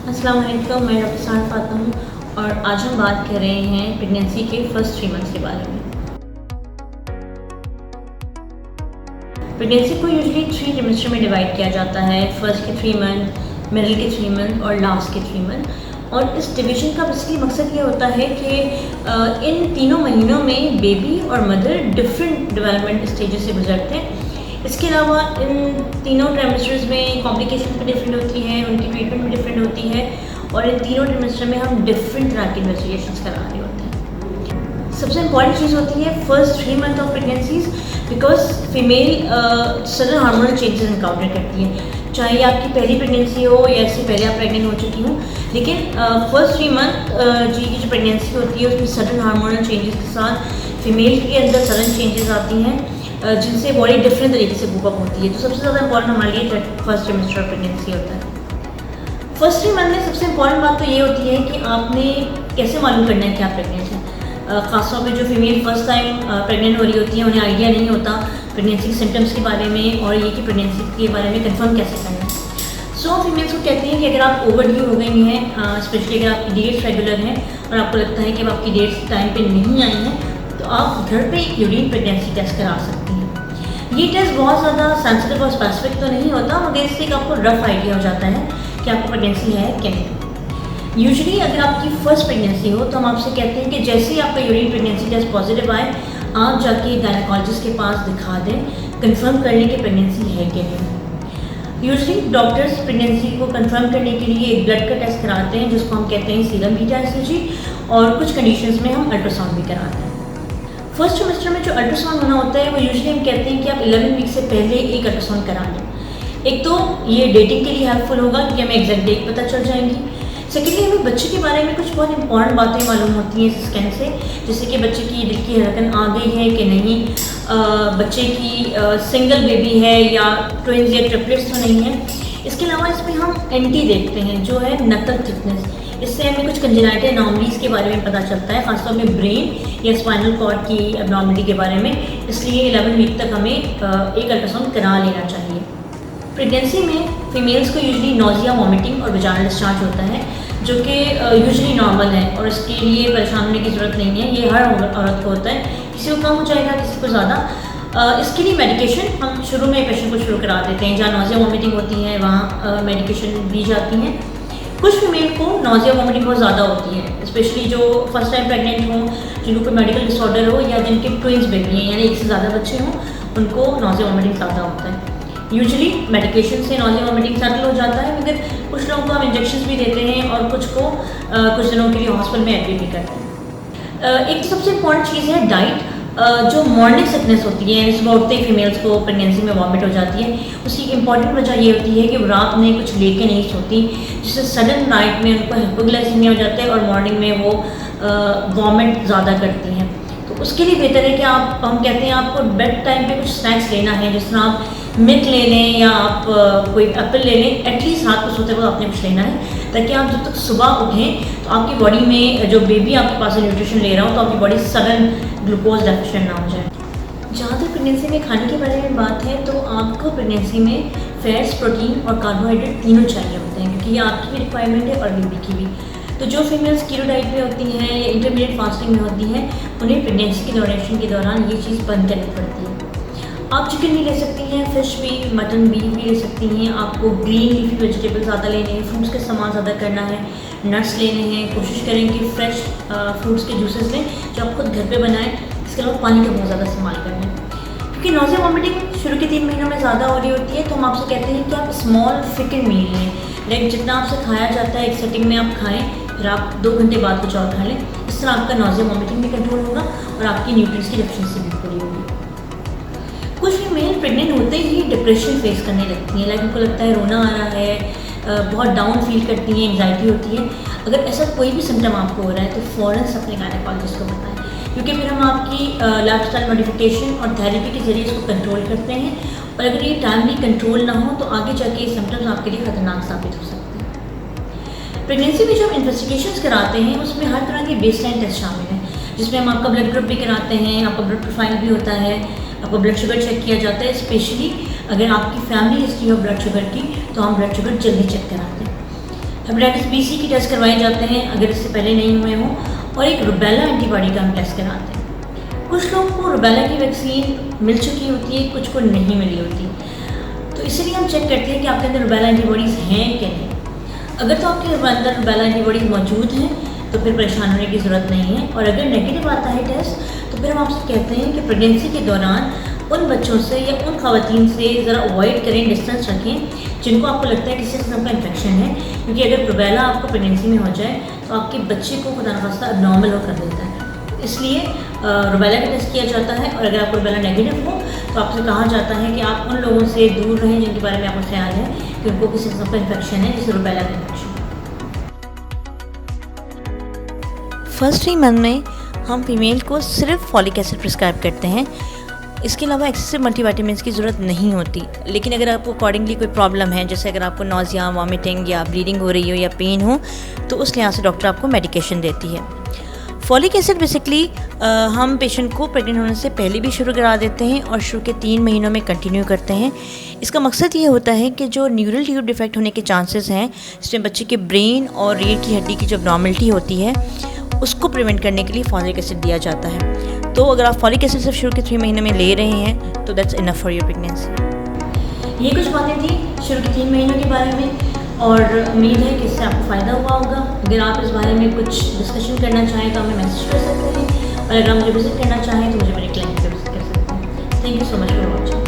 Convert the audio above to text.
अस्सलाम वालेकुम, मैं डॉक्टर सारा फातिमा हूँ और आज हम बात कर रहे हैं प्रेगनेंसी के फर्स्ट 3 मंथ्स के बारे में। प्रेगनेंसी को यूजुअली 3 ट्रिमेस्टर में डिवाइड किया जाता है, फर्स्ट के 3 मंथ, मिडिल के 3 मंथ और लास्ट के 3 मंथ। और इस डिवीजन का बेसिकली मकसद ये होता है कि इन तीनों महीनों में बेबी और मदर डिफरेंट डेवलपमेंट स्टेजेस से गुजरते हैं। इसके अलावा इन तीनों ट्राइमेस्टर्स में कॉम्प्लिकेशन भी डिफरेंट होती हैं, उनकी ट्रीटमेंट भी डिफरेंट होती है और इन तीनों ट्राइमेस्टर में हम डिफरेंट तरह की इन्वेस्टिगेशंस करा रहे होते हैं। सबसे इम्पॉर्टेंट चीज़ होती है first 3 month of pregnancies, because female sudden hormonal changes encounter करती है। चाहे आपकी पहली प्रेगनेंसी हो या इससे पहले आप प्रेग्नेंट हो चुकी हूँ, लेकिन फर्स्ट 3 मंथ की जो प्रेगनेंसी होती है उसमें सडन हार्मोनल चेंजेस के साथ फीमेल के अंदर सडन चेंजेस आती हैं जिनसे बॉडी डिफरेंट तरीके से बुक अप होती है। तो सबसे ज़्यादा इंपॉर्टेंट हमारे लिए फर्स्ट ट्राइमेस्टर ऑफ प्रेगनेंसी होता है। फर्स्ट 3 मंथ में सबसे इंपॉर्टेंट बात तो ये होती है कि आपने कैसे मालूम करना है कि आप प्रेग्नेंट हैं। ख़ासतौर पे जो फीमेल फर्स्ट टाइम प्रेग्नेंट हो रही होती है उन्हें आइडिया नहीं होता प्रेगनेंसी के सिम्टम्स के बारे में और ये कि प्रेगनेंसी के बारे में कंफर्म कैसे करना है। सो फीमेल्स को कहते हैं कि अगर आप ओवरड्यू हो गई हैं, स्पेशली अगर आपकी डेट्स रेगुलर हैं और आपको लगता है कि अब आपकी डेट्स टाइम पे नहीं आई हैं, तो आप घर पे यूरिन प्रेगनेंसी टेस्ट करा सकती हैं। ये टेस्ट बहुत ज़्यादा सेंसिटिव और स्पेसिफिक तो नहीं होता, मगर इससे एक आपको रफ आइडिया हो जाता है कि आपको प्रेगनेंसी है क्या नहीं। यूजुअली अगर आपकी फर्स्ट प्रेगनेंसी हो तो हम आपसे कहते हैं कि जैसे ही आपका यूरिन प्रेगनेंसी टेस्ट पॉजिटिव आए, आप जाके गायनेकोलॉजिस्ट के पास दिखा दें, कंफर्म करने की प्रेगनेंसी है क्या नहीं। यूजुअली डॉक्टर्स प्रेगनेंसी को कंफर्म करने के लिए एक ब्लड का टेस्ट कराते हैं जिसको हम कहते हैं सीरम बीटा एसिजी, और कुछ कंडीशंस में हम अल्ट्रासाउंड भी कराते हैं। फर्स्ट ट्राइमेस्टर में जो अल्ट्रासाउंड होना होता है वो यूजुअली हम कहते हैं कि आप 11 वीक से पहले एक अल्ट्रासाउंड करा लें। एक तो ये डेटिंग के लिए हेल्पफुल होगा क्योंकि हमें एग्जैक्ट डेट पता चल जाएंगी। सेकेंडली हमें बच्चे के बारे में कुछ बहुत इंपॉर्टेंट बातें मालूम होती हैं इस स्कैन से, जैसे कि बच्चे की दिल की धड़कन आ गई है कि नहीं, बच्चे की सिंगल बेबी है या ट्विंस या ट्रिपलेट्स तो नहीं है। इसके अलावा इसमें हम एंटी देखते हैं जो है नकल थिकनेस। इससे हमें कुछ कंजेनाइटल एनॉमलीज के बारे में पता चलता है, खासतौर में ब्रेन या स्पाइनल कॉर्ड की एबनॉर्मलिटी के बारे में। इसलिए 11 वीक तक हमें एक अल्ट्रासाउंड करा लेना चाहिए। प्रेगनेंसी में फीमेल्स को यूजुअली नोजिया, वॉमिटिंग और वेजाइनल डिस्चार्ज होता है जो कि यूजुअली नॉर्मल है और इसके लिए परेशान होने की ज़रूरत नहीं है। ये हर औरत को होता है, किसी को कम हो जाएगा, किसी को ज़्यादा। इसके लिए मेडिकेशन हम शुरू में पेशेंट को शुरू करा देते हैं। जहाँ नोजिया वॉमिटिंग होती है वहाँ मेडिकेशन दी जाती हैं। कुछ फीमेल को नोजिया वॉमिटिंग बहुत ज़्यादा होती है, स्पेशली जो फर्स्ट टाइम प्रेग्नेंट हों, जिनको कोई मेडिकल डिसऑर्डर हो या जिनके ट्विंस बेबी हैं यानी एक से ज़्यादा बच्चे हों, उनको नोजिया वॉमिटिंग ज़्यादा होता है। यूजुअली मेडिकेशन से नोजिया वॉमिटिंग सेटल हो जाता है, मगर कुछ लोगों को हम इंजेक्शन भी देते हैं और कुछ को कुछ दिनों के लिए हॉस्पिटल में एडमिट भी करते हैं। एक सबसे इम्पॉर्टेंट चीज़ है डाइट। जो मॉर्निंग सिकनेस होती है, सुबह उठते ही फीमेल्स को प्रेगनेंसी में वॉमिट हो जाती है, उसकी एक इंपॉर्टेंट वजह ये होती है कि वो रात में कुछ लेके नहीं सोती, जिससे सडन नाइट में उनको हाइपोग्लाइसेमिया हो जाता है और मॉर्निंग में वो वॉमिट ज़्यादा करती हैं। तो उसके लिए बेहतर है कि हम कहते हैं आपको बेड टाइम पे कुछ स्नैक्स लेना है, जिस तरह आप मिल्क ले लें या आप कोई एप्पल ले लें। एटलीस्ट रात को सोते वक्त आपने कुछ लेना है ताकि आप जब तक सुबह उठें तो आपकी बॉडी में जो बेबी आपके पास न्यूट्रिशन ले रहा हो तो आपकी बॉडी सडन ग्लूकोज डेफिशिएंट ना हो जाए। जहाँ तक प्रेगनेंसी में खाने के बारे में बात है तो आपको प्रेगनेंसी में फैट्स, प्रोटीन और कार्बोहाइड्रेट तीनों चाहिए होते हैं, क्योंकि ये आपकी भी रिक्वायरमेंट है और बेबी की भी। तो जो फीमेल्स कीटो डाइट पे होती हैं या इंटरमीडिएट फास्टिंग में होती हैं, उन्हें प्रेगनेंसी के ड्यूरेशन के दौरान ये चीज़ बंद करनी पड़ती है। आप चिकन भी ले सकती हैं, फिश भी, मटन, बीफ भी ले सकती हैं। आपको ग्रीन लीफी वेजिटेबल ज़्यादा लेने हैं, फ्रूट्स का इस्तेमाल ज़्यादा करना है, नट्स लेने हैं। कोशिश करें कि फ्रेश फ्रूट्स के जूसेस लें जो आप खुद घर पे बनाएं। इसके अलावा पानी का बहुत ज़्यादा इस्तेमाल करना है, क्योंकि नोजिया वॉमिटिंग शुरू के 3 महीनों में ज़्यादा हो रही होती है। तो हम आपसे कहते हैं कि आप स्मॉल फिकन मील लें, लाइक जितना आपसे खाया जाता है एक सेटिंग में आप खाएँ, फिर आप 2 घंटे बाद कुछ और खा लें। इस तरह आपका नोजिया वॉमिटिंग भी कंट्रोल होगा और आपकी न्यूट्रिएंट्स की डेफिशिएंसी भी पूरी होगी। कुछ फीमेल प्रेग्नेंट होते ही डिप्रेशन फेस करने लगती हैं, लाइक उनको लगता है रोना आ रहा है, बहुत डाउन फील करती हैं, एंग्जाइटी होती है। अगर ऐसा कोई भी सिम्टम आपको हो रहा है तो फ़ौरन अपने गायनेकोलॉजिस्ट को बताएं, क्योंकि फिर हम आपकी लाइफस्टाइल मॉडिफिकेशन और थेरेपी के जरिए इसको कंट्रोल करते हैं। और अगर ये टाइमली कंट्रोल ना हो तो आगे जाके ये सिम्टम्स आपके लिए ख़तरनाक साबित हो सकते हैं। प्रेगनेंसी में जो हम इन्वेस्टिगेशंस कराते हैं उसमें हर तरह के बेसलाइन टेस्ट शामिल हैं, जिसमें हम आपका ब्लड ग्रुप भी कराते हैं, आपका ब्लड प्रोफाइल भी होता है, आपका ब्लड शुगर चेक किया जाता है। स्पेशली अगर आपकी फैमिली हिस्ट्री हो ब्लड शुगर की तो हम ब्लड शुगर जल्दी चेक कराते हैं। हेपेटाइटिस बी सी के टेस्ट करवाए जाते हैं अगर इससे पहले नहीं हुए हों, और एक रुबेला एंटीबॉडी का हम टेस्ट कराते हैं। कुछ लोगों को रुबेला की वैक्सीन मिल चुकी होती है, कुछ को नहीं मिली होती, तो इसलिए हम चेक करते हैं कि आपके अंदर रुबेला एंटीबॉडीज़ हैं कि नहीं। अगर तो आपके अंदर रुबेला एंटीबॉडीज़ मौजूद हैं तो फिर परेशान होने की ज़रूरत नहीं है, और अगर नेगेटिव आता है टेस्ट तो फिर हम आपसे कहते हैं कि प्रेगनेंसी के दौरान उन बच्चों से या उन ख़वातीन से ज़रा अवॉइड करें, डिस्टेंस रखें जिनको आपको लगता है किसी किस्म का इन्फेक्शन है, क्योंकि अगर रुबेला आपको प्रेगनेंसी में हो जाए तो आपके बच्चे को खुदा न खास्ता अबनॉर्मल हो कर देता है। इसलिए रुबेला का टेस्ट किया जाता है, और अगर आपको रुबेला नेगेटिव हो तो आपसे कहा जाता है कि आप उन लोगों से दूर रहें जिनके बारे में आपको ख्याल है कि उनको किसी किस्म का इन्फेक्शन है, जैसे रुबेला का इन्फेक्शन। फर्स्ट 3 मंथ में हम फीमेल को सिर्फ फॉलिक एसिड प्रिस्क्राइब करते हैं, इसके अलावा एक्सेसिव मल्टीविटामिन्स की ज़रूरत नहीं होती। लेकिन अगर आपको अकॉर्डिंगली कोई प्रॉब्लम है, जैसे अगर आपको नौजिया, वॉमिटिंग या ब्लीडिंग हो रही हो या पेन हो, तो उस लिहाज से डॉक्टर आपको मेडिकेशन देती है। फॉलिक एसिड बेसिकली हम पेशेंट को प्रेग्नेंट होने से पहले भी शुरू करा देते हैं और शुरू के 3 महीनों में कंटिन्यू करते हैं। इसका मकसद ये होता है कि जो न्यूरल ट्यूब डिफेक्ट होने के चांसेस हैं, जिसमें बच्चे के ब्रेन और रीढ़ की हड्डी की जो एब्नॉर्मलिटी होती है, उसको प्रिवेंट करने के लिए फॉलिक एसिड दिया जाता है। तो अगर आप फॉलिक एसिड सिर्फ शुरू के 3 महीने में ले रहे हैं तो that's enough for your pregnancy. ये कुछ बातें थी शुरू के 3 महीनों के बारे में, और उम्मीद है कि इससे आपको फ़ायदा हुआ होगा। अगर आप इस बारे में कुछ डिस्कशन करना चाहें तो हमें मैसेज कर सकते हैं, और अगर आप मुझे विज़िट करना चाहें तो मुझे मेरे क्लिनिक पर विज़िट कर सकते हैं। Thank you so much for watching.